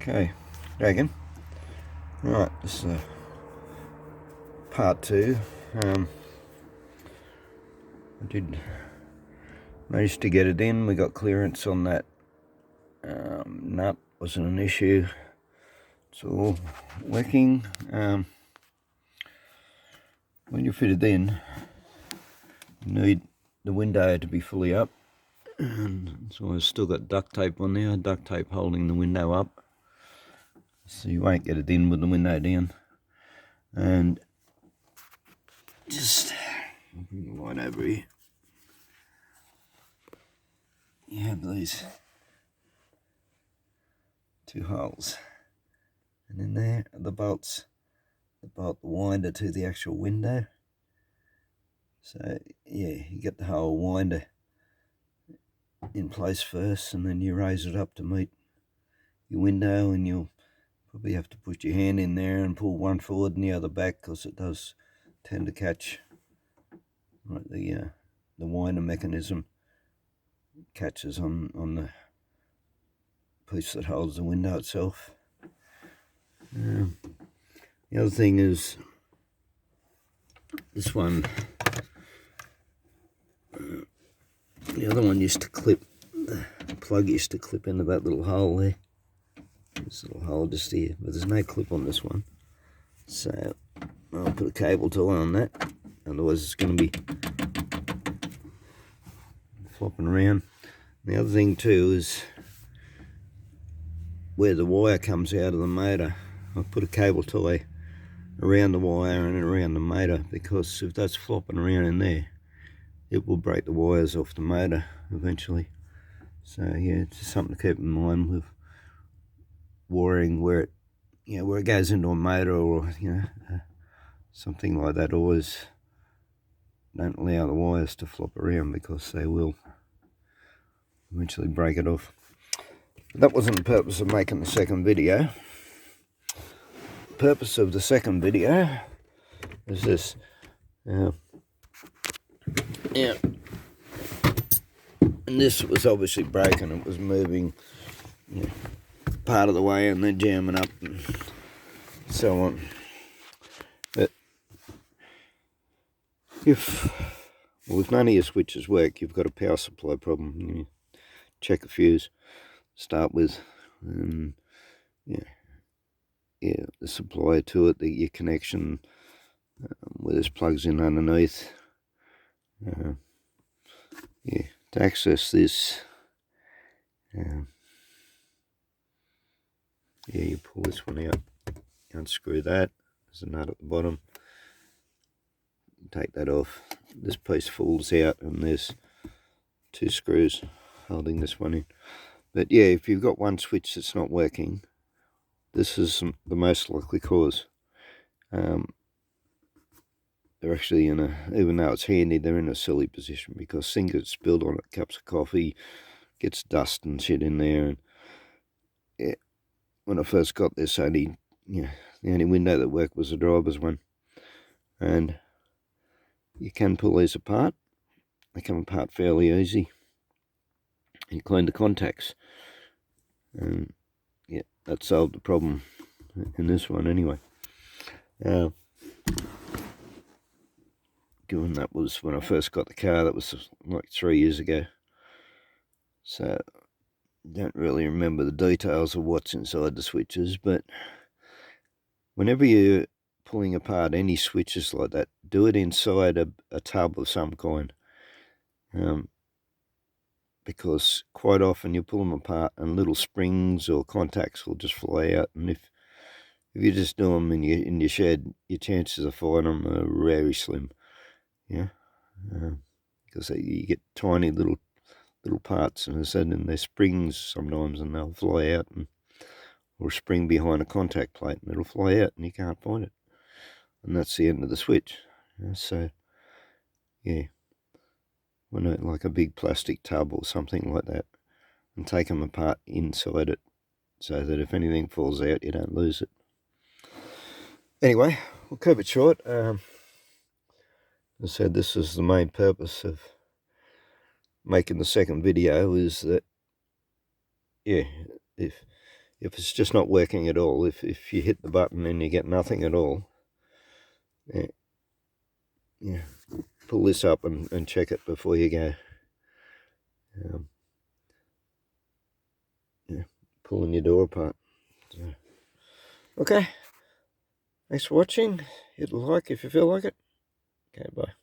Okay, again. Right, this is part 2. I did manage to get it in. We got clearance on that nut. Wasn't an issue. It's all working. When you fit it in, you need the window to be fully up. And so I've still got duct tape on there, duct tape holding the window up, so you won't get it in with the window down. And just bring the light over here. You have these 2 holes, and in there are the bolts that bolt the winder to the actual window. So yeah, you get the whole winder in place first, and then you raise it up to meet your window, and you'll probably have to put your hand in there and pull one forward and the other back, because it does tend to catch. Right, the winder mechanism catches on the piece that holds the window itself. The other thing is this one. The other one used to clip, the plug used to clip into that little hole there. This little hole just here, but there's no clip on this one. So I'll put a cable tie on that, otherwise it's going to be flopping around. The other thing too is where the wire comes out of the motor. I've put a cable tie around the wire and around the motor, because if that's flopping around in there, it will break the wires off the motor eventually. So yeah, it's just something to keep in mind with wiring where it, where it goes into a motor, or something like that. Always don't allow the wires to flop around, because they will eventually break it off. But that wasn't the purpose of making the second video. The purpose of the second video is this. Yeah, and this was obviously broken. It was moving part of the way and then jamming up and so on. But if none of your switches work, you've got a power supply problem. You check a fuse, start with, and the supply to it, your connection, where this plugs in underneath. To access this, you pull this one out, unscrew that. There's a nut at the bottom. Take that off. This piece falls out, and there's 2 screws holding this one in. But yeah, if you've got one switch that's not working, this is the most likely cause. They're actually in even though it's handy, they're in a silly position, because things get spilled on it, cups of coffee, gets dust and shit in there. And when I first got this, the only window that worked was the driver's one. And you can pull these apart. They come apart fairly easy. You clean the contacts. And that solved the problem in this one anyway. Given that was when I first got the car, that was like 3 years ago. So don't really remember the details of what's inside the switches, but whenever you're pulling apart any switches like that, do it inside a tub of some kind. Because quite often you pull them apart and little springs or contacts will just fly out, and if you just do them in your shed, your chances of finding them are very slim. Because you get tiny little parts, and as I said, and they're springs sometimes, and they'll fly out, or spring behind a contact plate, and it'll fly out, and you can't find it, and that's the end of the switch. So when like a big plastic tub or something like that, and take them apart inside it, so that if anything falls out, you don't lose it. Anyway, we'll keep it short. As I said, this is the main purpose of making the second video, is that if if it's just not working at all, if you hit the button and you get nothing at all, yeah, pull this up and check it before you go. Yeah, pulling your door apart. So, okay, thanks for watching. Hit like if you feel like it. Okay, bye.